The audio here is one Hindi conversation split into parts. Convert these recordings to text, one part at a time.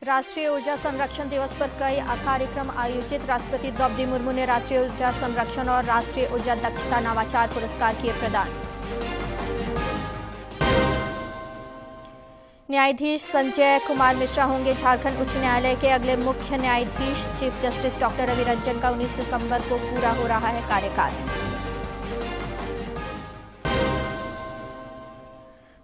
राष्ट्रीय ऊर्जा संरक्षण दिवस पर कई कार्यक्रम आयोजित। राष्ट्रपति द्रौपदी मुर्मू ने राष्ट्रीय ऊर्जा संरक्षण और राष्ट्रीय ऊर्जा दक्षता नवाचार पुरस्कार किए प्रदान। न्यायाधीश संजय कुमार मिश्रा होंगे झारखंड उच्च न्यायालय के अगले मुख्य न्यायाधीश। Chief justice doctor Ravi Ranjan का 19 दिसंबर को पूरा हो रहा है कार्यकाल।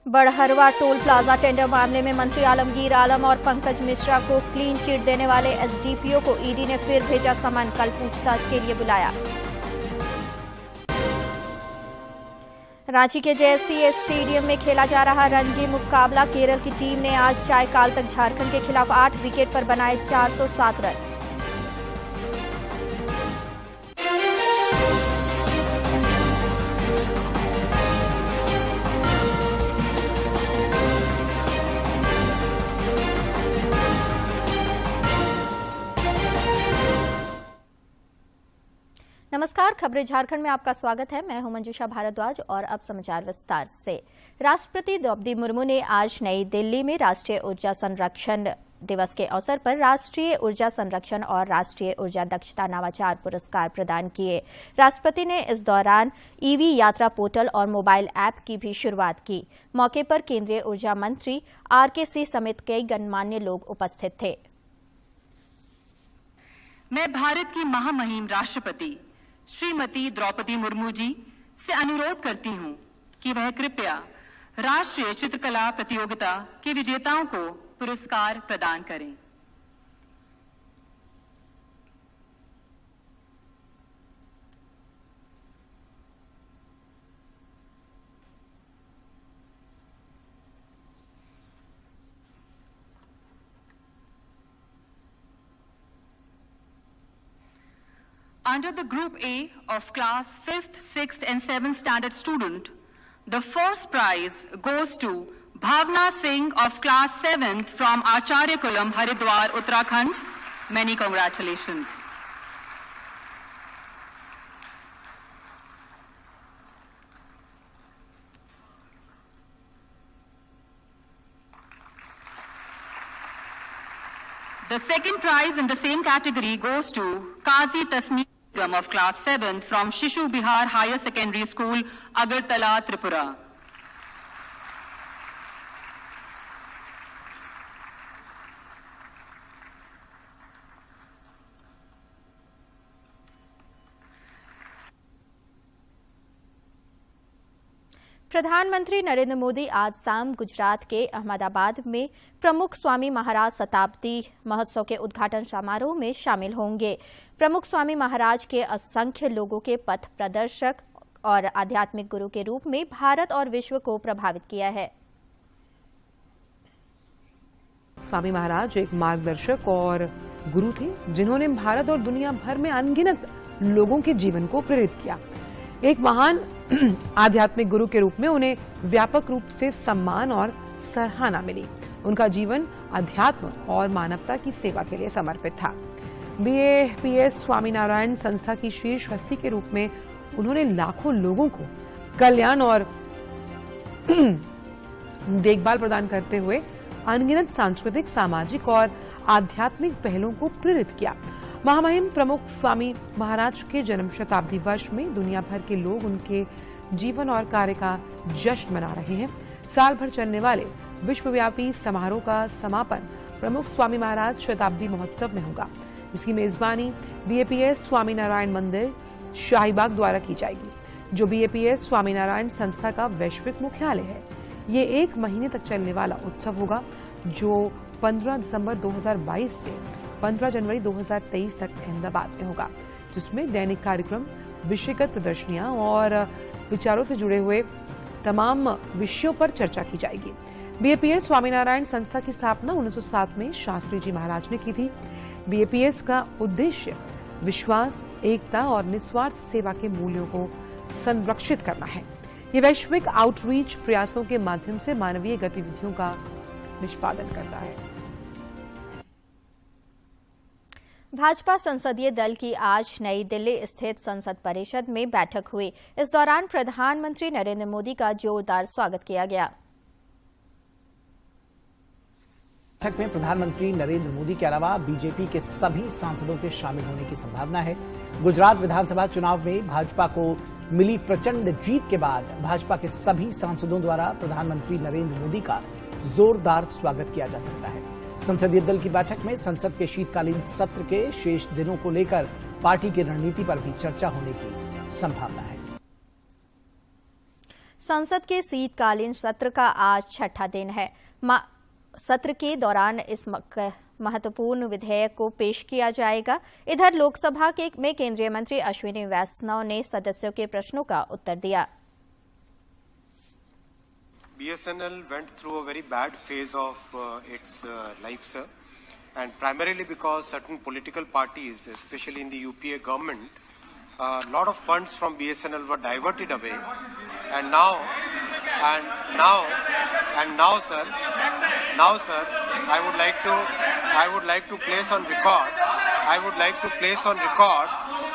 बड़हरवा टोल प्लाजा टेंडर मामले में मंत्री आलमगीर आलम और पंकज मिश्रा को क्लीन चिट देने वाले एसडीपीओ को ईडी ने फिर भेजा समन। कल पूछताछ के लिए बुलाया। रांची के जेएससीए स्टेडियम में खेला जा रहा रणजी मुकाबला। केरल की टीम ने आज चायकाल तक झारखंड के खिलाफ 8 विकेट पर बनाए 407 रन। नमस्कार, खबरें झारखंड में आपका स्वागत है। मैं हूं मंजूषा भारद्वाज और अब समाचार विस्तार से। राष्ट्रपति द्रौपदी मुर्मू ने आज नई दिल्ली में राष्ट्रीय ऊर्जा संरक्षण दिवस के अवसर पर राष्ट्रीय ऊर्जा संरक्षण और राष्ट्रीय ऊर्जा दक्षता नवाचार पुरस्कार प्रदान किए। राष्ट्रपति ने इस दौरान ईवी यात्रा पोर्टल और मोबाइल ऐप की भी शुरुआत की। मौके पर केंद्रीय ऊर्जा मंत्री आरके सिंह समेत कई गणमान्य लोग उपस्थित थे। मैं भारत की महामहिम राष्ट्रपति श्रीमती द्रौपदी मुर्मू जी से अनुरोध करती हूं कि वह कृपया राष्ट्रीय चित्रकला प्रतियोगिता के विजेताओं को पुरस्कार प्रदान करें। Under the Group A of class 5th, 6th and 7th standard student, the first prize goes to Bhavna Singh of class 7th from Acharya Kulam, Haridwar, Uttarakhand. Many congratulations. The second prize in the same category goes to Kazi Tasneem of class 7th from Shishu Bihar Higher Secondary School, Agartala, Tripura. प्रधानमंत्री नरेंद्र मोदी आज शाम गुजरात के अहमदाबाद में प्रमुख स्वामी महाराज शताब्दी महोत्सव के उद्घाटन समारोह में शामिल होंगे। प्रमुख स्वामी महाराज के असंख्य लोगों के पथ प्रदर्शक और आध्यात्मिक गुरु के रूप में भारत और विश्व को प्रभावित किया है। स्वामी महाराज एक मार्गदर्शक और गुरु थे जिन्होंने भारत और दुनिया भर में अनगिनत लोगों के जीवन को प्रेरित किया। एक महान आध्यात्मिक गुरु के रूप में उन्हें व्यापक रूप से सम्मान और सराहना मिली। उनका जीवन अध्यात्म और मानवता की सेवा के लिए समर्पित था। बीएपीएस स्वामीनारायण संस्था की शीर्ष हस्ती के रूप में उन्होंने लाखों लोगों को कल्याण और देखभाल प्रदान करते हुए अनगिनत सांस्कृतिक, सामाजिक और आध्यात्मिक पहलों को प्रेरित किया। महामहिम प्रमुख स्वामी महाराज के जन्म शताब्दी वर्ष में दुनिया भर के लोग उनके जीवन और कार्य का जश्न मना रहे हैं। साल भर चलने वाले विश्वव्यापी समारोह का समापन प्रमुख स्वामी महाराज शताब्दी महोत्सव में होगा, जिसकी मेजबानी बीएपीएस स्वामीनारायण मंदिर शाहीबाग द्वारा की जाएगी, जो बीएपीएस स्वामीनारायण संस्था का वैश्विक मुख्यालय है। ये 1 महीने तक चलने वाला उत्सव होगा, जो 15 दिसंबर 2022 से 15 जनवरी 2023 तक अहमदाबाद में होगा, जिसमें दैनिक कार्यक्रम, विषयगत प्रदर्शनियां और विचारों से जुड़े हुए तमाम विषयों पर चर्चा की जाएगी। बीएपीएस स्वामीनारायण संस्था की स्थापना 1907 में शास्त्री जी महाराज ने की थी। बीएपीएस का उद्देश्य विश्वास, एकता और निस्वार्थ सेवा के मूल्यों को संरक्षित करना है। ये वैश्विक आउटरीच प्रयासों के माध्यम से मानवीय गतिविधियों का निष्पादन करता है। भाजपा संसदीय दल की आज नई दिल्ली स्थित संसद परिषद में बैठक हुई। इस दौरान प्रधानमंत्री नरेंद्र मोदी का जोरदार स्वागत किया गया। बैठक में प्रधानमंत्री नरेंद्र मोदी के अलावा बीजेपी के सभी सांसदों के शामिल होने की संभावना है। गुजरात विधानसभा चुनाव में भाजपा को मिली प्रचंड जीत के बाद भाजपा के सभी सांसदों द्वारा प्रधानमंत्री नरेंद्र मोदी का जोरदार स्वागत किया जा सकता है। संसदीय दल की बैठक में संसद के शीतकालीन सत्र के शेष दिनों को लेकर पार्टी की रणनीति पर भी चर्चा होने की संभावना है। संसद के शीतकालीन सत्र का आज छठा दिन है। सत्र के दौरान इस महत्वपूर्ण विधेयक को पेश किया जाएगा। इधर लोकसभा में केंद्रीय मंत्री अश्विनी वैष्णव ने सदस्यों के प्रश्नों का उत्तर दिया। BSNL went through a very bad phase of its life, sir, and primarily because certain political parties, especially in the UPA government, a lot of funds from BSNL were diverted away, and now, sir, I would like to place on record,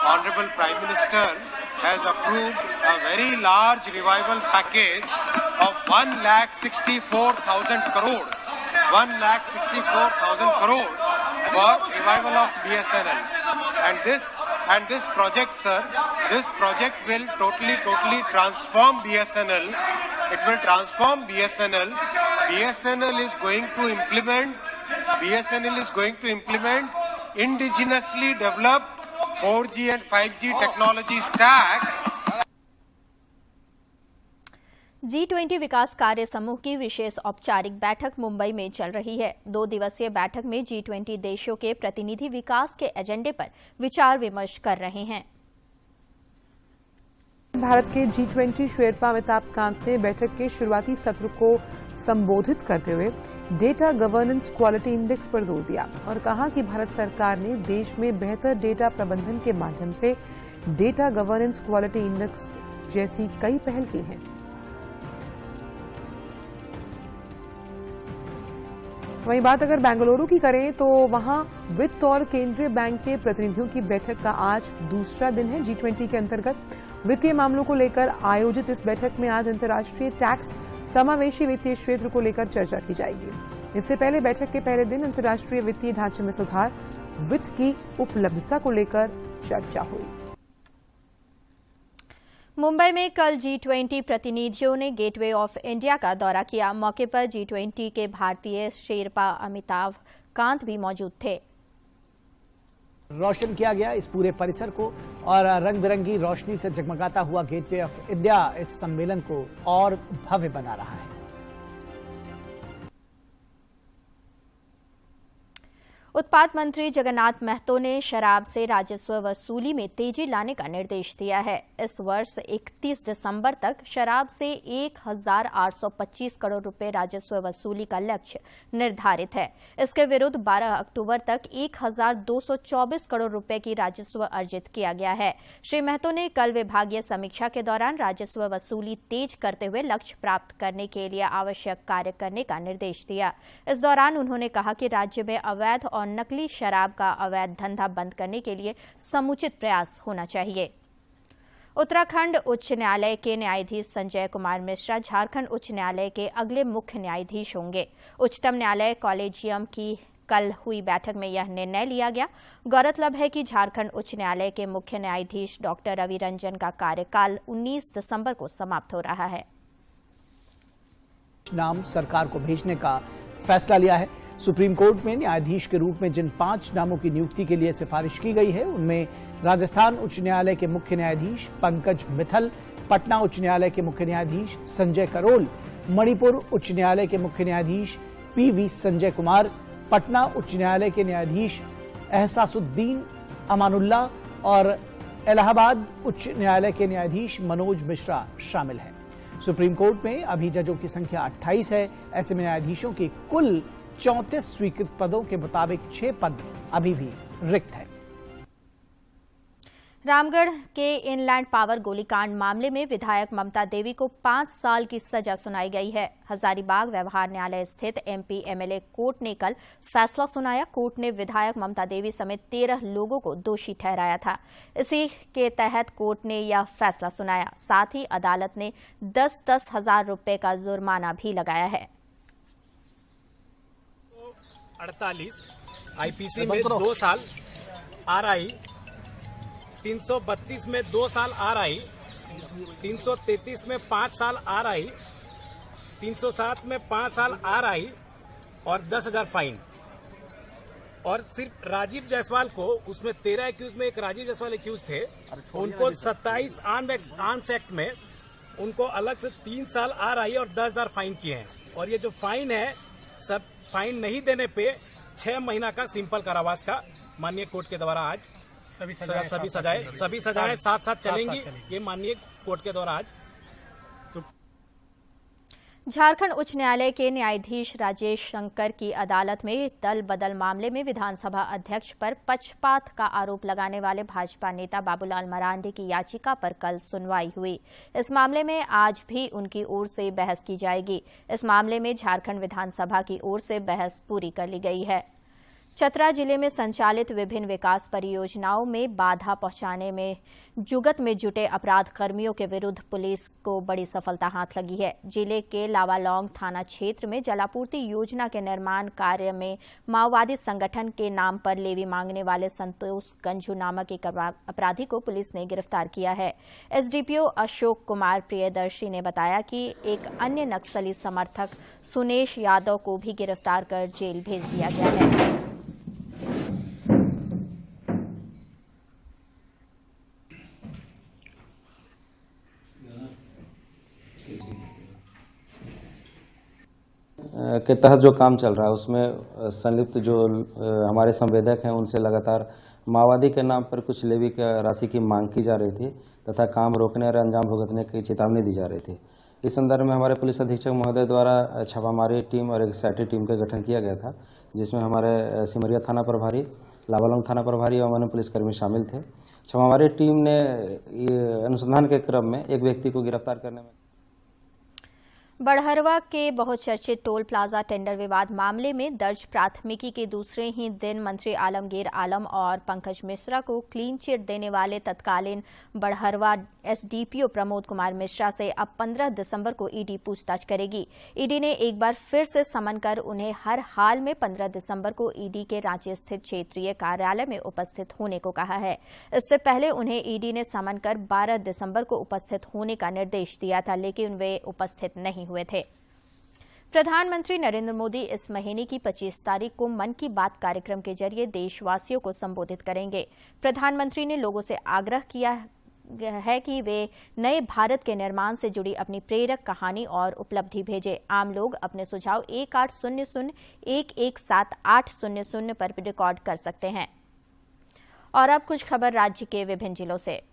Honorable Prime Minister has approved a very large revival package of 1,64,000 crore. 1,64,000 crore for revival of BSNL. And this project, sir, this project will totally transform BSNL. It will transform BSNL. BSNL is going to implement indigenously developed 4G and 5G technology stack. G20 विकास कार्य समूह की विशेष औपचारिक बैठक मुंबई में चल रही है। 2 दिवसीय बैठक में G20 देशों के प्रतिनिधि विकास के एजेंडे पर विचार विमर्श कर रहे हैं। भारत के G20 शेरपा अमिताभ कांत ने बैठक के शुरुआती सत्र को संबोधित करते हुए डेटा गवर्नेंस क्वालिटी इंडेक्स पर जोर दिया और कहा कि भारत सरकार ने देश में बेहतर डेटा प्रबंधन के माध्यम से डेटा गवर्नेंस क्वालिटी इंडेक्स जैसी कई पहल की हैं। वहीं बात अगर बेंगलुरु की करें तो वहां वित्त और केंद्रीय बैंक के प्रतिनिधियों की बैठक का आज दूसरा दिन है। G20 के अंतर्गत वित्तीय मामलों को लेकर आयोजित इस बैठक में आज अंतर्राष्ट्रीय टैक्स समावेशी वित्तीय क्षेत्र को लेकर चर्चा की जाएगी। इससे पहले बैठक के पहले दिन अंतर्राष्ट्रीय वित्तीय ढांचे में सुधार, वित्त की उपलब्धता को लेकर चर्चा हुई। मुंबई में कल G20 प्रतिनिधियों ने गेटवे ऑफ इंडिया का दौरा किया। मौके पर G20 के भारतीय शेरपा अमिताभ कांत भी मौजूद थे। रोशन किया गया इस पूरे परिसर को और रंग बिरंगी रोशनी से जगमगाता हुआ गेटवे ऑफ इंडिया इस सम्मेलन को और भव्य बना रहा है। उत्पाद मंत्री जगन्नाथ महतो ने शराब से राजस्व वसूली में तेजी लाने का निर्देश दिया है। इस वर्ष 31 दिसंबर तक शराब से 1,825 करोड़ रुपए राजस्व वसूली का लक्ष्य निर्धारित है। इसके विरुद्ध 12 अक्टूबर तक 1,224 करोड़ रुपए की राजस्व अर्जित किया गया है। श्री महतो ने कल विभागीय समीक्षा के दौरान राजस्व वसूली तेज करते हुए लक्ष्य प्राप्त करने के लिए आवश्यक कार्य करने का निर्देश दिया। इस दौरान उन्होंने कहा कि राज्य में अवैध और नकली शराब का अवैध धंधा बंद करने के लिए समुचित प्रयास होना चाहिए। उत्तराखंड उच्च न्यायालय के न्यायाधीश संजय कुमार मिश्रा झारखंड उच्च न्यायालय के अगले मुख्य न्यायाधीश होंगे। उच्चतम न्यायालय कॉलेजियम की कल हुई बैठक में यह निर्णय लिया गया। गौरतलब है कि झारखंड उच्च न्यायालय के मुख्य न्यायाधीश डॉक्टर रवि रंजन का कार्यकाल 19 दिसंबर को समाप्त हो रहा है। नाम सरकार को भेजने का फैसला लिया है। सुप्रीम कोर्ट में न्यायाधीश के रूप में जिन 5 नामों की नियुक्ति के लिए सिफारिश की गई है उनमें राजस्थान उच्च न्यायालय के मुख्य न्यायाधीश पंकज मित्तल, पटना उच्च न्यायालय के मुख्य न्यायाधीश संजय करोल, मणिपुर उच्च न्यायालय के मुख्य न्यायाधीश PV संजय कुमार, पटना उच्च न्यायालय के न्यायाधीश एहसासुद्दीन अमानुल्लाह और इलाहाबाद उच्च न्यायालय के न्यायाधीश मनोज मिश्रा शामिल हैं। सुप्रीम कोर्ट में अभी जजों की संख्या 28 है। ऐसे में न्यायाधीशों की कुल 34 स्वीकृत पदों के मुताबिक 6 पद अभी भी रिक्त है। रामगढ़ के इनलैंड पावर गोलीकांड मामले में विधायक ममता देवी को 5 साल की सजा सुनाई गई है। हजारीबाग व्यवहार न्यायालय स्थित MP MLA कोर्ट ने कल फैसला सुनाया। कोर्ट ने विधायक ममता देवी समेत 13 लोगों को दोषी ठहराया था। इसी के तहत कोर्ट ने यह फैसला सुनाया। साथ ही अदालत ने 10-10 हजार रुपए का जुर्माना भी लगाया है। 348 आईपीसी में 2 साल आरआई, 332 में 2 साल आरआई, 333 में 5 साल आरआई, 307 में 5 साल आरआई और 10,000 फाइन। और सिर्फ राजीव जायसवाल को, उसमें 13 एक्यूज में एक राजीव जायसवाल एक्यूज थे, उनको 27 आर्म्स एक्ट में उनको अलग से 3 साल आरआई और 10,000 फाइन किए हैं। और ये जो फाइन है, सब फाइन नहीं देने पे 6 महीना का सिंपल कारावास का माननीय कोर्ट के द्वारा आज सभी सजाएं साथ साथ चलेंगी, ये माननीय कोर्ट के द्वारा आज। झारखंड उच्च न्यायालय के न्यायाधीश राजेश शंकर की अदालत में दल बदल मामले में विधानसभा अध्यक्ष पर पक्षपात का आरोप लगाने वाले भाजपा नेता बाबूलाल मरांडी की याचिका पर कल सुनवाई हुई। इस मामले में आज भी उनकी ओर से बहस की जाएगी। इस मामले में झारखंड विधानसभा की ओर से बहस पूरी कर ली गई है। चतरा जिले में संचालित विभिन्न विकास परियोजनाओं में बाधा पहुंचाने में जुगत में जुटे अपराध कर्मियों के विरुद्ध पुलिस को बड़ी सफलता हाथ लगी है। जिले के लावालौंग थाना क्षेत्र में जलापूर्ति योजना के निर्माण कार्य में माओवादी संगठन के नाम पर लेवी मांगने वाले संतोष गंजू नामक एक अपराधी को पुलिस ने गिरफ्तार किया है। एसडीपीओ अशोक कुमार प्रियदर्शी ने बताया कि एक अन्य नक्सली समर्थक सुनेश यादव को भी गिरफ्तार कर जेल भेज दिया गया है। के तहत जो काम चल रहा है उसमें संलिप्त जो हमारे संवेदक हैं उनसे लगातार माओवादी के नाम पर कुछ लेवी की राशि की मांग की जा रही थी तथा काम रोकने और अंजाम भुगतने की चेतावनी दी जा रही थी। इस संदर्भ में हमारे पुलिस अधीक्षक महोदय द्वारा छापामारी टीम और एक सैटी टीम का गठन किया गया था, जिसमें हमारे सिमरिया थाना प्रभारी, लावालौंग थाना प्रभारी और अन्य पुलिसकर्मी शामिल थे। छापामारी टीम ने अनुसंधान के क्रम में एक व्यक्ति को गिरफ्तार करने में बड़हरवा के बहुचर्चित टोल प्लाजा टेंडर विवाद मामले में दर्ज प्राथमिकी के दूसरे ही दिन मंत्री आलमगीर आलम और पंकज मिश्रा को क्लीन चिट देने वाले तत्कालीन बड़हरवा एसडीपीओ प्रमोद कुमार मिश्रा से अब 15 दिसंबर को ईडी पूछताछ करेगी। ईडी ने एक बार फिर से समन कर उन्हें हर हाल में 15 दिसंबर को ईडी के रांची स्थित क्षेत्रीय कार्यालय में उपस्थित होने को कहा है। इससे पहले उन्हें ईडी ने समन कर 12 दिसंबर को उपस्थित होने का निर्देश दिया था, लेकिन वे उपस्थित नहीं हुए थे। प्रधानमंत्री नरेंद्र मोदी इस महीने की 25 तारीख को मन की बात कार्यक्रम के जरिए देशवासियों को संबोधित करेंगे। प्रधानमंत्री ने लोगों से आग्रह किया है कि वे नए भारत के निर्माण से जुड़ी अपनी प्रेरक कहानी और उपलब्धि भेजें। आम लोग अपने सुझाव 1800-117800 पर रिकॉर्ड कर सकते हैं। और अब कुछ खबर राज्य के विभिन्न जिलों से।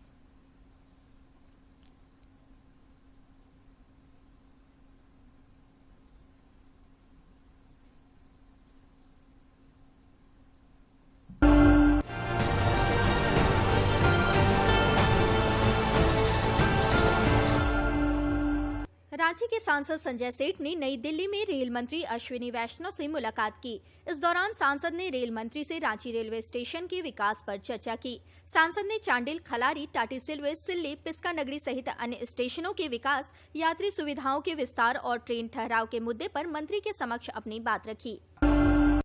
रांची के सांसद संजय सेठ ने नई दिल्ली में रेल मंत्री अश्विनी वैष्णव से मुलाकात की। इस दौरान सांसद ने रेल मंत्री से रांची रेलवे स्टेशन के विकास पर चर्चा की। सांसद ने चांडिल, खलारी, टाटीसिलवे, सिल्ली, पिस्का नगरी सहित अन्य स्टेशनों के विकास, यात्री सुविधाओं के विस्तार और ट्रेन ठहराव के मुद्दे पर मंत्री के समक्ष अपनी बात रखी।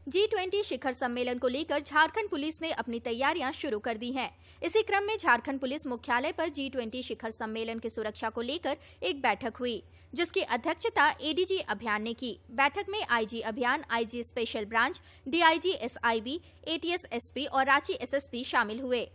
G20 शिखर सम्मेलन को लेकर झारखंड पुलिस ने अपनी तैयारियां शुरू कर दी हैं। इसी क्रम में झारखंड पुलिस मुख्यालय पर G20 शिखर सम्मेलन की सुरक्षा को लेकर एक बैठक हुई, जिसकी अध्यक्षता एडीजी अभियान ने की। बैठक में आईजी अभियान, IG special branch, DIG SIB, ATS SP और रांची एसएसपी शामिल हुए।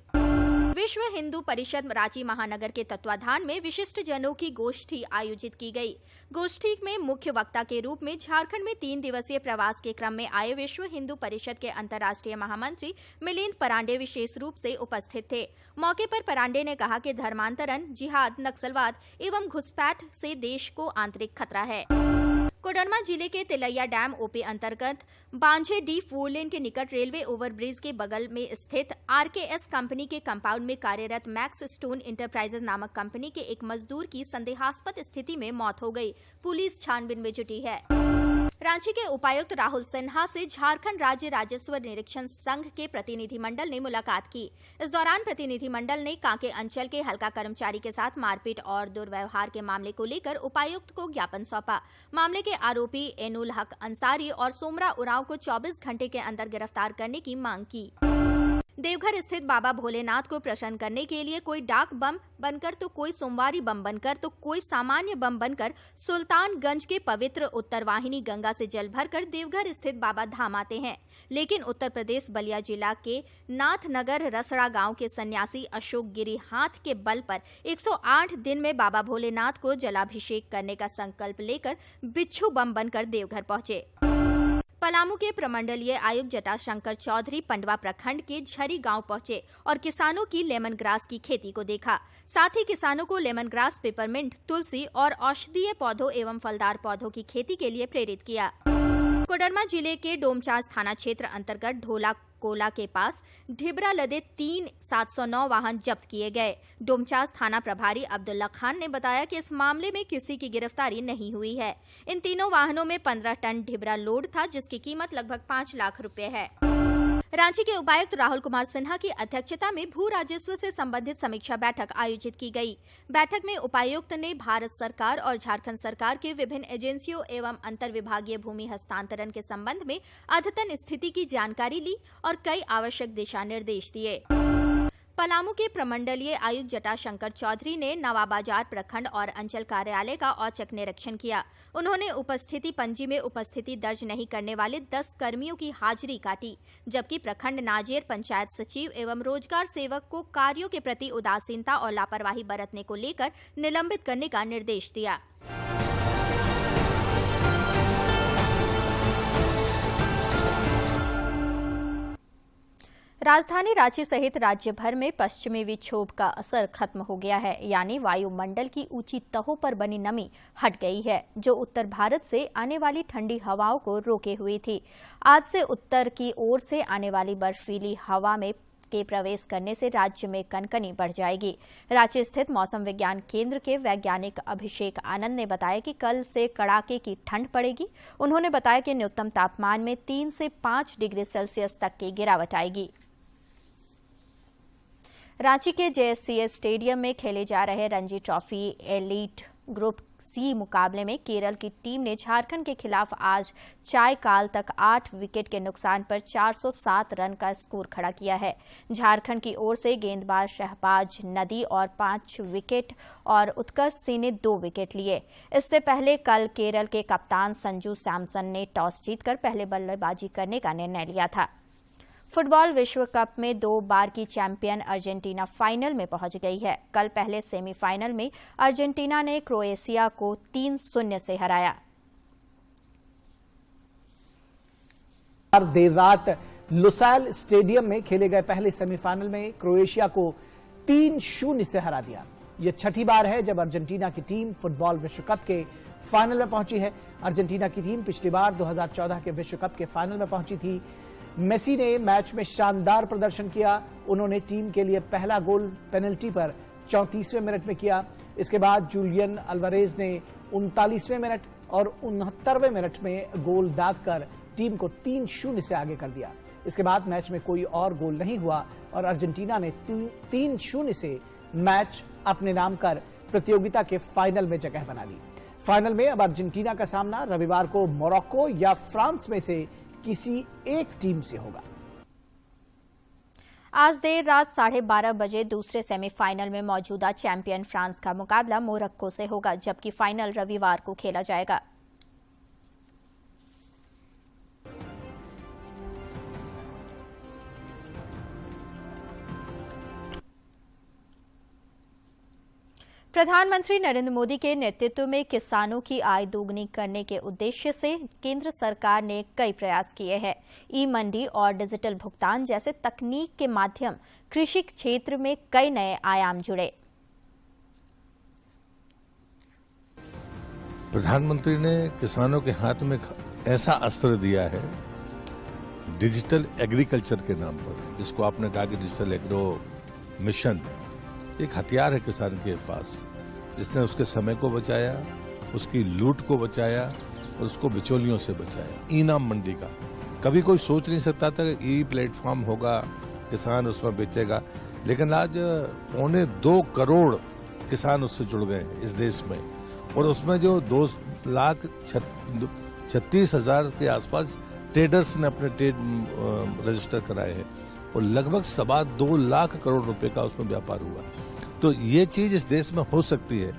विश्व हिंदू परिषद रांची महानगर के तत्वाधान में विशिष्ट जनों की गोष्ठी आयोजित की गई। गोष्ठी में मुख्य वक्ता के रूप में झारखंड में 3 दिवसीय प्रवास के क्रम में आए विश्व हिंदू परिषद के अंतर्राष्ट्रीय महामंत्री मिलिंद परांडे विशेष रूप से उपस्थित थे। मौके पर परांडे ने कहा कि धर्मांतरण, जिहाद, नक्सलवाद एवं घुसपैठ से देश को आंतरिक खतरा है। कोडरमा जिले के तिलैया डैम ओपी अंतर्गत बांझे डी 4 लेन के निकट रेलवे ओवरब्रिज के बगल में स्थित आरकेएस कंपनी के कंपाउंड में कार्यरत मैक्स स्टोन इंटरप्राइजेज नामक कंपनी के एक मजदूर की संदेहास्पद स्थिति में मौत हो गई। पुलिस छानबीन में जुटी है। रांची के उपायुक्त राहुल सिन्हा से झारखंड राज्य राजस्व निरीक्षण संघ के प्रतिनिधिमंडल ने मुलाकात की। इस दौरान प्रतिनिधिमंडल ने कांके अंचल के हल्का कर्मचारी के साथ मारपीट और दुर्व्यवहार के मामले को लेकर उपायुक्त को ज्ञापन सौंपा। मामले के आरोपी एनुल हक अंसारी और सोमरा उरांव को 24 घंटे के अंदर गिरफ्तार करने की मांग की। देवघर स्थित बाबा भोलेनाथ को प्रसन्न करने के लिए कोई डाक बम बनकर तो कोई सोमवारी बम बनकर तो कोई सामान्य बम बनकर सुल्तानगंज के पवित्र उत्तरवाहिनी गंगा से जल भरकर देवघर स्थित बाबा धाम आते हैं। लेकिन उत्तर प्रदेश बलिया जिला के नाथनगर रसड़ा गांव के सन्यासी अशोक गिरी हाथ के बल पर 108 दिन में बाबा भोलेनाथ को जलाभिषेक करने का संकल्प लेकर बिच्छू बम बनकर देवघर पहुंचे। पलामू के प्रमंडलीय आयुक्त जटाशंकर चौधरी पंडवा प्रखंड के झरी गांव पहुंचे और किसानों की लेमन ग्रास की खेती को देखा। साथ ही किसानों को लेमन ग्रास, पेपरमिंट, तुलसी और औषधीय पौधों एवं फलदार पौधों की खेती के लिए प्रेरित किया। कोडरमा जिले के डोमचांच थाना क्षेत्र अंतर्गत ढोला कोला के पास ढिबरा लदे 3 709 वाहन जब्त किए गए। डोमचांच थाना प्रभारी अब्दुल्ला खान ने बताया कि इस मामले में किसी की गिरफ्तारी नहीं हुई है। इन तीनों वाहनों में 15 टन ढिबरा लोड था, जिसकी कीमत लगभग 5 लाख रुपए है। रांची के उपायुक्त राहुल कुमार सिन्हा की अध्यक्षता में भू राजस्व से संबंधित समीक्षा बैठक आयोजित की गई। बैठक में उपायुक्त ने भारत सरकार और झारखंड सरकार के विभिन्न एजेंसियों एवं अंतर विभागीय भूमि हस्तांतरण के संबंध में अद्यतन स्थिति की जानकारी ली और कई आवश्यक दिशा निर्देश दिए। पलामू के प्रमंडलीय आयुक्त जटाशंकर चौधरी ने नवाबाजार प्रखंड और अंचल कार्यालय का औचक निरीक्षण किया। उन्होंने उपस्थिति पंजी में उपस्थिति दर्ज नहीं करने वाले 10 कर्मियों की हाजिरी काटी, जबकि प्रखंड नाजेर, पंचायत सचिव एवं रोजगार सेवक को कार्यों के प्रति उदासीनता और लापरवाही बरतने को लेकर निलंबित करने का निर्देश दिया। राजधानी रांची सहित राज्य भर में पश्चिमी विक्षोभ का असर खत्म हो गया है, यानी वायुमंडल की ऊंची तहों पर बनी नमी हट गई है, जो उत्तर भारत से आने वाली ठंडी हवाओं को रोके हुई थी। आज से उत्तर की ओर से आने वाली बर्फीली हवा में के प्रवेश करने से राज्य में कनकनी बढ़ जाएगी। रांची स्थित मौसम विज्ञान केंद्र के वैज्ञानिक अभिषेक आनंद ने बताया कि कल से कड़ाके की ठंड पड़ेगी। उन्होंने बताया कि न्यूनतम तापमान में 3 से 5 डिग्री सेल्सियस तक की गिरावट आएगी। रांची के JSCA स्टेडियम में खेले जा रहे Ranji trophy elite group C मुकाबले में केरल की टीम ने झारखंड के खिलाफ आज चाय काल तक 8 विकेट के नुकसान पर 407 रन का स्कोर खड़ा किया है। झारखंड की ओर से गेंदबाज शहबाज नदी और 5 विकेट और उत्कर्ष सिंह ने 2 विकेट लिए। इससे पहले कल केरल के कप्तान संजू सैमसन ने टॉस जीतकर पहले बल्लेबाजी करने का निर्णय लिया था। फुटबॉल विश्व कप में 2 बार की चैंपियन अर्जेंटीना फाइनल में पहुंच गई है। कल पहले सेमीफाइनल में अर्जेंटीना ने क्रोएशिया को 3-0 से हराया। देर रात लुसाइल स्टेडियम में खेले गए पहले सेमीफाइनल में क्रोएशिया को 3-0 से हरा दिया। यह छठी बार है जब अर्जेंटीना की टीम फुटबॉल विश्व कप के फाइनल में पहुंची है। अर्जेंटीना की टीम पिछली बार 2014 के विश्व कप के फाइनल में पहुंची थी। मेसी ने मैच में शानदार प्रदर्शन किया। उन्होंने टीम के लिए पहला गोल पेनल्टी पर 34वें मिनट में किया। इसके बाद जूलियन अल्वारेज ने 39वें मिनट और 69वें मिनट में गोल दागकर टीम को 3-0 से आगे कर दिया। इसके बाद मैच में कोई और गोल नहीं हुआ और अर्जेंटीना ने 3-0 से मैच अपने नाम कर प्रतियोगिता के फाइनल में जगह बना ली। फाइनल में अब अर्जेंटीना का सामना रविवार को मोरक्को या फ्रांस में से किसी एक टीम से होगा। आज देर रात 12:30 बजे दूसरे सेमीफाइनल में मौजूदा चैंपियन फ्रांस का मुकाबला मोरक्को से होगा, जबकि फाइनल रविवार को खेला जाएगा। प्रधानमंत्री नरेंद्र मोदी के नेतृत्व में किसानों की आय दोगुनी करने के उद्देश्य से केंद्र सरकार ने कई प्रयास किए हैं। ई मंडी और डिजिटल भुगतान जैसे तकनीक के माध्यम कृषि क्षेत्र में कई नए आयाम जुड़े। प्रधानमंत्री ने किसानों के हाथ में ऐसा अस्त्र दिया है डिजिटल एग्रीकल्चर के नाम पर, जिसको आपने कहा कि डिजिटल एग्रो मिशन एक हथियार है किसान के पास, जिसने उसके समय को बचाया, उसकी लूट को बचाया और उसको बिचौलियों से बचाएं। ई नाम मंडी का कभी कोई सोच नहीं सकता था कि ई प्लेटफॉर्म होगा, किसान उसमें बेचेगा, लेकिन आज 2.25 करोड़ किसान उससे जुड़ गए हैं इस देश में, और उसमें जो 2,36,000 के आसपास ट्रेडर्स ने अपने ट्रेड रजिस्टर कराए हैं और लगभग 2.25 लाख करोड़ रुपए का उसमें व्यापार हुआ। तो ये चीज इस देश में हो सकती है,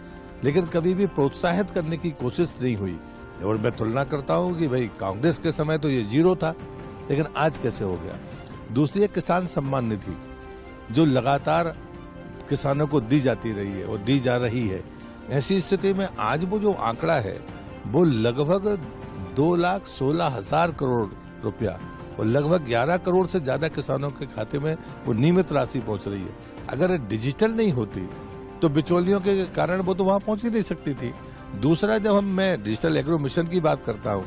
लेकिन कभी भी प्रोत्साहित करने की कोशिश नहीं हुई। और मैं तुलना करता हूं कि भाई कांग्रेस के समय तो ये 0 था, लेकिन आज कैसे हो गया। दूसरी एक किसान सम्मान निधि जो लगातार किसानों को दी जाती रही है और दी जा रही है। ऐसी स्थिति में आज वो जो आंकड़ा है वो लगभग 2,16,000 करोड़ रुपया और लगभग 11 करोड़ से ज्यादा किसानों के खाते में वो नियमित राशि पहुंच रही है। अगर डिजिटल नहीं होती तो बिचौलियों के कारण वो तो वहां पहुंच ही नहीं सकती थी। दूसरा, जब मैं डिजिटल एग्रो मिशन की बात करता हूं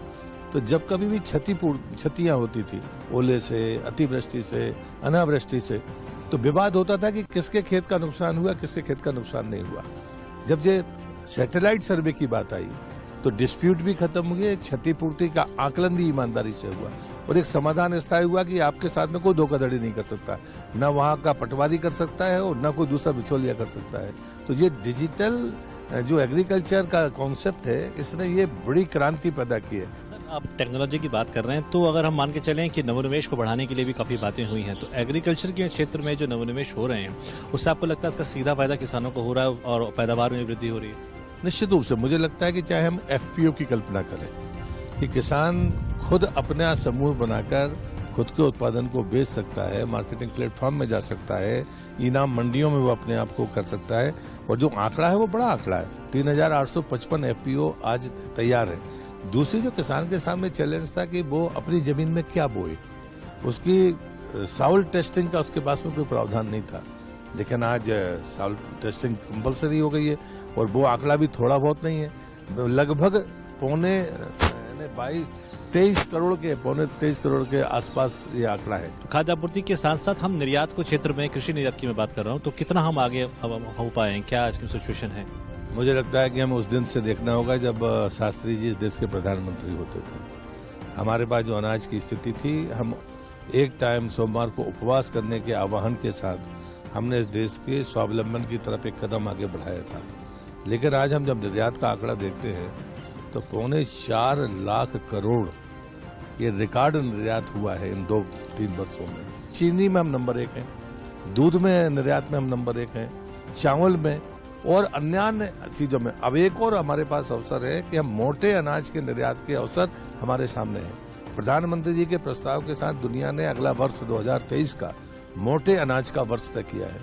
तो जब कभी भी क्षतियां होती थी ओले से, अतिवृष्टि से, अनावृष्टि से, तो विवाद होता था कि किसके खेत का नुकसान हुआ, किसके खेत का नुकसान नहीं हुआ। जब ये सैटेलाइट सर्वे की बात आई तो डिस्प्यूट भी खत्म हुए, क्षतिपूर्ति का आकलन भी ईमानदारी से हुआ और एक समाधान स्थायी हुआ कि आपके साथ में कोई धोखाधड़ी नहीं कर सकता, न वहाँ का पटवारी कर सकता है और न कोई दूसरा बिचौलिया कर सकता है। तो ये डिजिटल जो एग्रीकल्चर का कॉन्सेप्ट है, इसने ये बड़ी क्रांति पैदा की है। आप टेक्नोलॉजी की बात कर रहे हैं, तो अगर हम मान के चलें कि नवोन्मेष को बढ़ाने के लिए भी काफी बातें हुई हैं, तो एग्रीकल्चर के क्षेत्र में जो नवोन्मेष हो रहे हैं उससे आपको लगता है इसका सीधा फायदा किसानों को हो रहा है और पैदावार में वृद्धि हो रही है? निश्चित रूप से मुझे लगता है कि चाहे हम FPO की कल्पना करें कि किसान खुद अपना समूह बनाकर खुद के उत्पादन को बेच सकता है, मार्केटिंग प्लेटफॉर्म में जा सकता है, इनाम मंडियों में वो अपने आप को कर सकता है, और जो आंकड़ा है वो बड़ा आंकड़ा है। 3,855 FPO आज तैयार है। दूसरी जो किसान के सामने चैलेंज था कि वो अपनी जमीन में क्या बोए, उसकी सॉइल टेस्टिंग का उसके पास में कोई प्रावधान नहीं था, लेकिन आज सॉइल टेस्टिंग कंपलसरी हो गई है और वो आंकड़ा भी थोड़ा बहुत नहीं है, लगभग 23 करोड़ के आसपास ये आंकड़ा है। तो खाद्य आपूर्ति के साथ साथ हम निर्यात को क्षेत्र में, कृषि निर्यात की मैं बात कर रहा हूँ, तो कितना हम आगे हो पाए हैं, क्या इसकी सिचुएशन है? मुझे लगता है कि हमें उस दिन से देखना होगा जब शास्त्री जी इस देश के प्रधानमंत्री होते थे। हमारे पास जो अनाज की स्थिति थी, हम एक टाइम सोमवार को उपवास करने के आह्वान के साथ हमने इस देश के स्वावलंबन की तरफ एक कदम आगे बढ़ाया था। लेकिन आज हम जब निर्यात का आंकड़ा देखते हैं तो 4.25 लाख करोड़ ये रिकॉर्ड निर्यात हुआ है इन 2-3 वर्षों में। चीनी में हम नंबर 1 हैं, दूध में निर्यात में हम नंबर 1 हैं, चावल में और अन्य चीजों में। अब एक और हमारे पास अवसर है कि हम मोटे अनाज के निर्यात के अवसर हमारे सामने हैं। प्रधानमंत्री जी के प्रस्ताव के साथ दुनिया ने अगला वर्ष 2023 का मोटे अनाज का वर्ष तय किया है।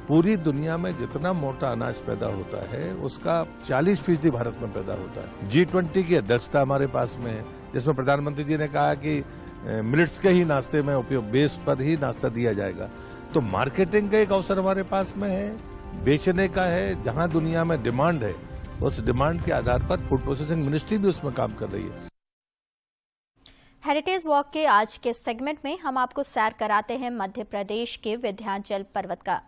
पूरी दुनिया में जितना मोटा अनाज पैदा होता है उसका 40% भारत में पैदा होता है। G20 की अध्यक्षता हमारे पास में है, जिसमें प्रधानमंत्री जी ने कहा कि मिलेट्स के ही नाश्ते में उपयोग, बेस पर ही नाश्ता दिया जाएगा। तो मार्केटिंग का एक अवसर हमारे पास में है, बेचने का है। जहां दुनिया में डिमांड है उस डिमांड के आधार पर फूड प्रोसेसिंग मिनिस्ट्री भी उसमें काम कर रही है। हेरिटेज वॉक के आज के सेगमेंट में हम आपको सैर कराते हैं मध्य प्रदेश के विंध्याचल पर्वत का।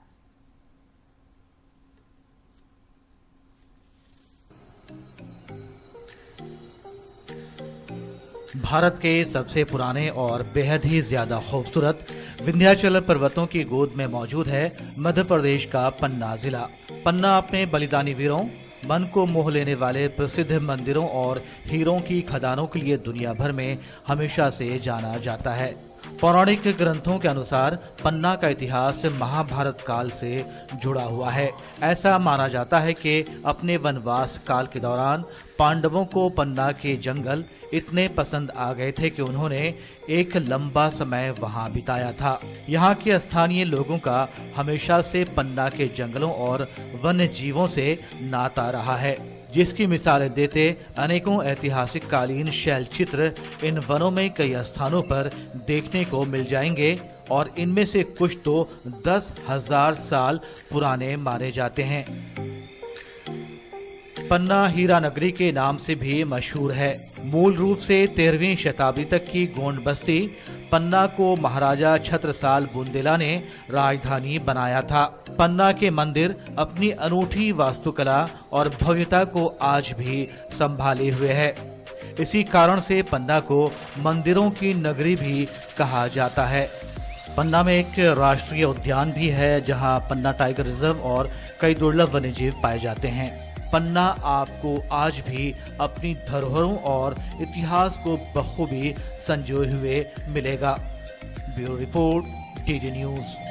भारत के सबसे पुराने और बेहद ही ज्यादा खूबसूरत विंध्याचल पर्वतों की गोद में मौजूद है मध्य प्रदेश का पन्ना जिला। पन्ना अपने बलिदानी वीरों, मन को मोह लेने वाले प्रसिद्ध मंदिरों और हीरों की खदानों के लिए दुनिया भर में हमेशा से जाना जाता है। पौराणिक ग्रंथों के अनुसार पन्ना का इतिहास महाभारत काल से जुड़ा हुआ है। ऐसा माना जाता है कि अपने वनवास काल के दौरान पांडवों को पन्ना के जंगल इतने पसंद आ गए थे कि उन्होंने एक लंबा समय वहां बिताया था। यहाँ के स्थानीय लोगों का हमेशा से पन्ना के जंगलों और वन्य जीवों से नाता रहा है, जिसकी मिसालें देते अनेकों ऐतिहासिक कालीन शैल चित्र इन वनों में कई स्थानों पर देखने को मिल जाएंगे और इनमें से कुछ तो 10,000 साल पुराने माने जाते हैं। पन्ना हीरा नगरी के नाम से भी मशहूर है। मूल रूप से 13वीं शताब्दी तक की गोंड बस्ती पन्ना को महाराजा छत्रसाल बुंदेला ने राजधानी बनाया था। पन्ना के मंदिर अपनी अनूठी वास्तुकला और भव्यता को आज भी संभाले हुए है। इसी कारण से पन्ना को मंदिरों की नगरी भी कहा जाता है। पन्ना में एक राष्ट्रीय उद्यान भी है जहां पन्ना टाइगर रिजर्व और कई दुर्लभ वन्यजीव पाए जाते हैं। पन्ना आपको आज भी अपनी धरोहरों और इतिहास को बखूबी संजोए हुए मिलेगा। Bureau report, DD news.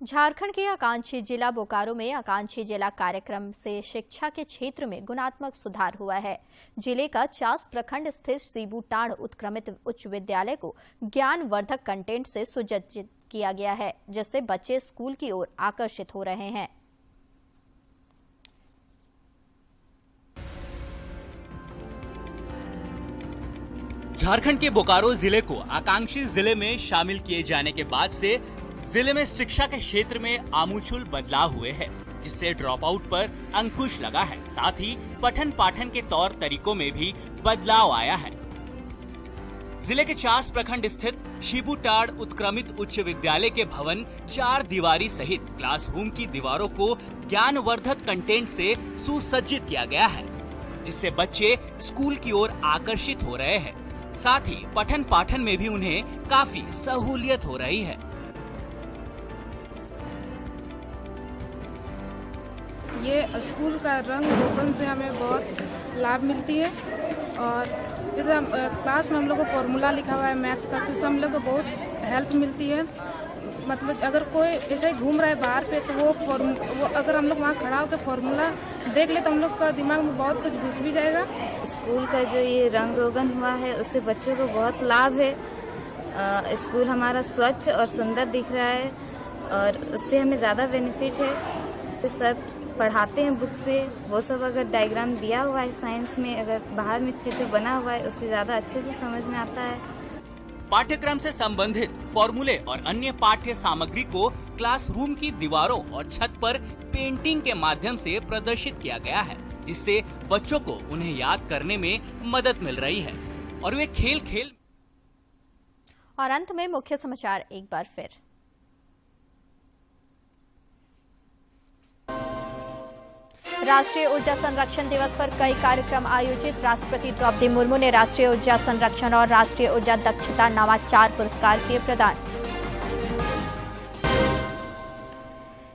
Jharkhand के आकांक्षी जिला बोकारो में आकांक्षी जिला कार्यक्रम से शिक्षा के क्षेत्र में गुणात्मक सुधार हुआ है। जिले का चास प्रखंड स्थित सीबूटाड़ उत्क्रमित उच्च विद्यालय को ज्ञानवर्धक कंटेंट से सुसज्जित किया गया है, जिससे बच्चे स्कूल की ओर आकर्षित हो रहे हैं। झारखंड के बोकारो जिले को आकांक्षी जिले में शामिल किए जाने के बाद से जिले में शिक्षा के क्षेत्र में आमूलचूल बदलाव हुए हैं, जिससे ड्रॉप आउट पर अंकुश लगा है। साथ ही पठन पाठन के तौर तरीकों में भी बदलाव आया है। जिले के चास प्रखंड स्थित शिबूटाड़ उत्क्रमित उच्च विद्यालय के भवन 4 दीवारी सहित क्लासरूम की दीवारों को ज्ञानवर्धक कंटेंट से सुसज्जित किया गया है, जिससे बच्चे स्कूल की ओर आकर्षित हो रहे हैं। साथ ही पठन पाठन में भी उन्हें काफी सहूलियत हो रही है। ये स्कूल का रंग रोगन से हमें बहुत लाभ मिलती है और जैसे क्लास में हम लोग को फॉर्मूला लिखा हुआ है मैथ का, तो हम लोग को बहुत हेल्प मिलती है। मतलब अगर कोई ऐसे घूम रहा है बाहर पे तो वो अगर हम लोग वहाँ खड़ा होकर फॉर्मूला देख ले तो हम लोग का दिमाग में बहुत कुछ घुस भी जाएगा। स्कूल का जो ये रंग रोगन हुआ है उससे बच्चों को बहुत लाभ है। स्कूल हमारा स्वच्छ और सुंदर दिख रहा है और उससे हमें ज़्यादा बेनिफिट है। तो सर पढ़ाते हैं बुक से, वो सब अगर डायग्राम दिया हुआ है साइंस में, अगर बाहर में चित्र बना हुआ है उससे ज़्यादा अच्छे से समझ में आता है। पाठ्यक्रम से संबंधित फॉर्मूले और अन्य पाठ्य सामग्री को क्लासरूम की दीवारों और छत पर पेंटिंग के माध्यम से प्रदर्शित किया गया है, जिससे बच्चों को उन्हें याद करने में मदद मिल रही है और वे खेल और अंत में मुख्य समाचार एक बार फिर। राष्ट्रीय ऊर्जा संरक्षण दिवस पर कई कार्यक्रम आयोजित। राष्ट्रपति द्रौपदी मुर्मू ने राष्ट्रीय ऊर्जा संरक्षण और राष्ट्रीय ऊर्जा दक्षता नवाचार पुरस्कार किए प्रदान।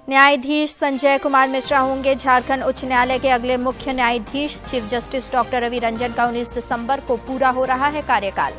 न्यायाधीश संजय कुमार मिश्रा होंगे झारखंड उच्च न्यायालय के अगले मुख्य न्यायाधीश। Chief justice doctor Ravi Ranjan का 19 दिसंबर को पूरा हो रहा है कार्यकाल।